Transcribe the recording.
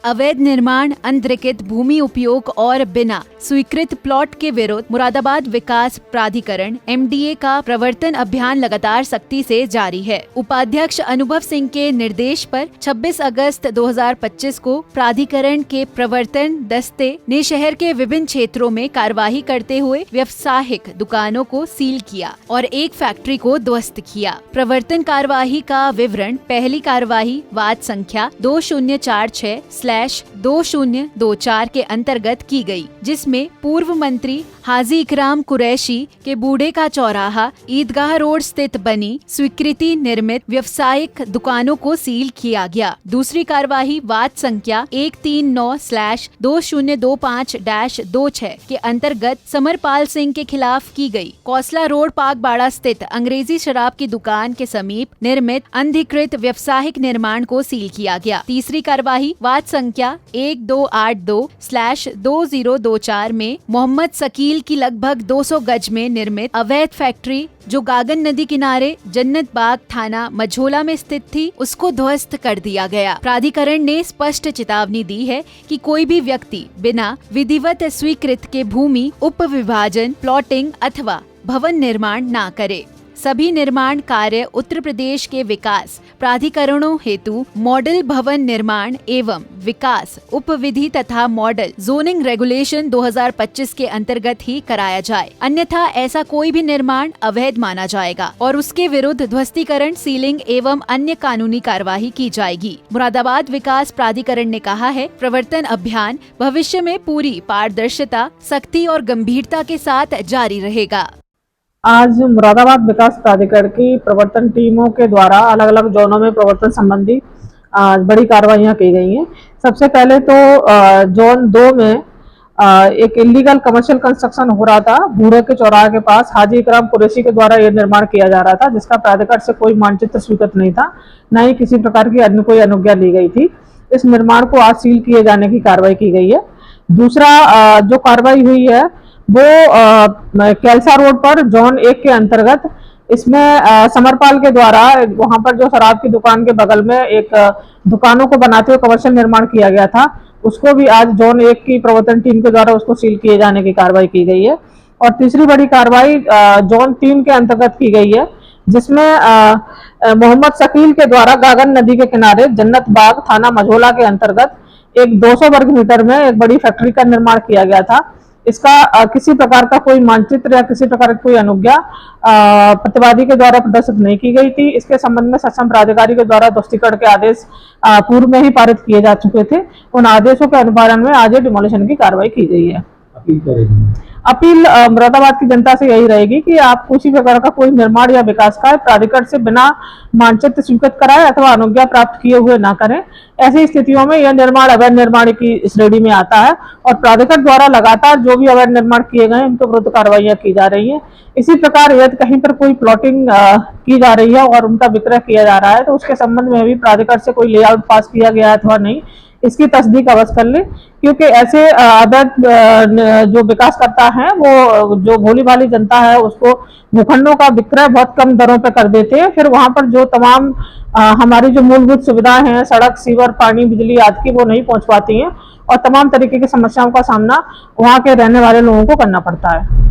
अवैध निर्माण, अनधिकृत भूमि उपयोग और बिना स्वीकृत प्लॉट के विरुद्ध मुरादाबाद विकास प्राधिकरण (MDA) का प्रवर्तन अभियान लगातार सख्ती से जारी है। उपाध्यक्ष अनुभव सिंह के निर्देश पर 26 अगस्त 2025 को प्राधिकरण के प्रवर्तन दस्ते ने शहर के विभिन्न क्षेत्रों में कार्यवाही करते हुए व्यावसायिक दुकानों को सील किया और एक फैक्ट्री को ध्वस्त किया। प्रवर्तन कार्यवाही का विवरण: पहली कार्यवाही वाद संख्या 2046/2024 के अंतर्गत की गई, जिसमें पूर्व मंत्री हाजी इकराम कुरैशी के बूढ़े का चौराहा ईदगाह रोड स्थित बनी स्वीकृति निर्मित व्यावसायिक दुकानों को सील किया गया। दूसरी कार्यवाही वाद संख्या 139/2025-26 के अंतर्गत समरपाल सिंह के खिलाफ की गई। कौसला रोड पाकबाड़ा स्थित अंग्रेजी शराब की दुकान के समीप निर्मित अनधिकृत व्यावसायिक निर्माण को सील किया गया। तीसरी कार्यवाही वाद संख्या 1282/2024 में मोहम्मद शकील की लगभग 200 गज में निर्मित अवैध फैक्ट्री जो गागन नदी किनारे जन्नत बाग थाना मझोला में स्थित थी, उसको ध्वस्त कर दिया गया। प्राधिकरण ने स्पष्ट चेतावनी दी है कि कोई भी व्यक्ति बिना विधिवत स्वीकृत के भूमि उपविभाजन, प्लॉटिंग अथवा भवन निर्माण न करे। सभी निर्माण कार्य उत्तर प्रदेश के विकास प्राधिकरणों हेतु मॉडल भवन निर्माण एवं विकास उपविधि तथा मॉडल जोनिंग रेगुलेशन 2025 के अंतर्गत ही कराया जाए, अन्यथा ऐसा कोई भी निर्माण अवैध माना जाएगा और उसके विरुद्ध ध्वस्तीकरण, सीलिंग एवं अन्य कानूनी कार्यवाही की जाएगी। मुरादाबाद विकास प्राधिकरण ने कहा है, प्रवर्तन अभियान भविष्य में पूरी पारदर्शिता, सख्ती और गंभीरता के साथ जारी रहेगा। आज मुरादाबाद विकास प्राधिकरण की प्रवर्तन टीमों के द्वारा अलग अलग जोनों में प्रवर्तन संबंधी बड़ी कार्रवाइयां की गई हैं। सबसे पहले तो जोन 2 में एक इलीगल कमर्शियल कंस्ट्रक्शन हो रहा था। बूढ़े के चौराहे के पास हाजी इकराम कुरैशी के द्वारा यह निर्माण किया जा रहा था, जिसका प्राधिकरण से कोई मानचित्र स्वीकृत नहीं था, न ही किसी प्रकार की अन्य कोई अनुज्ञा ली गई थी। इस निर्माण को आज सील किए जाने की कार्रवाई की गई है। दूसरा जो कार्रवाई हुई है वो कैलसा रोड पर जोन 1 के अंतर्गत, इसमें समरपाल के द्वारा वहां पर जो शराब की दुकान के बगल में एक दुकानों को बनाते हुए कमर्शियल निर्माण किया गया था, उसको भी आज जोन 1 की प्रवर्तन टीम के द्वारा उसको सील किए जाने की कार्रवाई की गई है। और तीसरी बड़ी कार्रवाई जोन 3 के अंतर्गत की गई है, जिसमें मोहम्मद शकील के द्वारा गागन नदी के किनारे जन्नत बाग थाना मझोला के अंतर्गत एक 200 वर्ग मीटर में एक बड़ी फैक्ट्री का निर्माण किया गया था। इसका किसी प्रकार का कोई मानचित्र या किसी प्रकार की कोई अनुज्ञा प्रतिवादी के द्वारा प्रदर्शित नहीं की गई थी। इसके संबंध में सक्षम प्राधिकारी के द्वारा ध्वस्तीकरण के आदेश पूर्व में ही पारित किए जा चुके थे। उन आदेशों के अनुपालन में आज डिमोलिशन की कार्रवाई की गई है। अपील मुरादाबाद की जनता से यही रहेगी कि आप किसी प्रकार का कोई निर्माण या विकास कार्य प्राधिकरण से बिना मानचित्र स्वीकृत कराए अथवा अनुज्ञा प्राप्त किए हुए ना करें। ऐसी स्थितियों में यह निर्माण अवैध निर्माण की श्रेणी में आता है और प्राधिकरण द्वारा लगातार जो भी अवैध निर्माण किए गए उनके विरुद्ध कार्रवाइयां की जा रही है। इसी प्रकार यदि कहीं पर कोई प्लॉटिंग की जा रही है और उनका विक्रय किया जा रहा है, तो उसके संबंध में भी प्राधिकरण से कोई लेआउट पास किया गया है अथवा नहीं, इसकी तस्दीक अवश्य कर ले, क्योंकि ऐसे अवैध जो विकास करता है वो जो भोली भाली जनता है उसको भूखंडों का विक्रय बहुत कम दरों पर कर देते हैं। फिर वहां पर जो तमाम हमारी जो मूलभूत सुविधाएं हैं, सड़क, सीवर, पानी, बिजली आदि की, वो नहीं पहुंच पाती हैं और तमाम तरीके की समस्याओं का सामना वहां के रहने वाले लोगों को करना पड़ता है।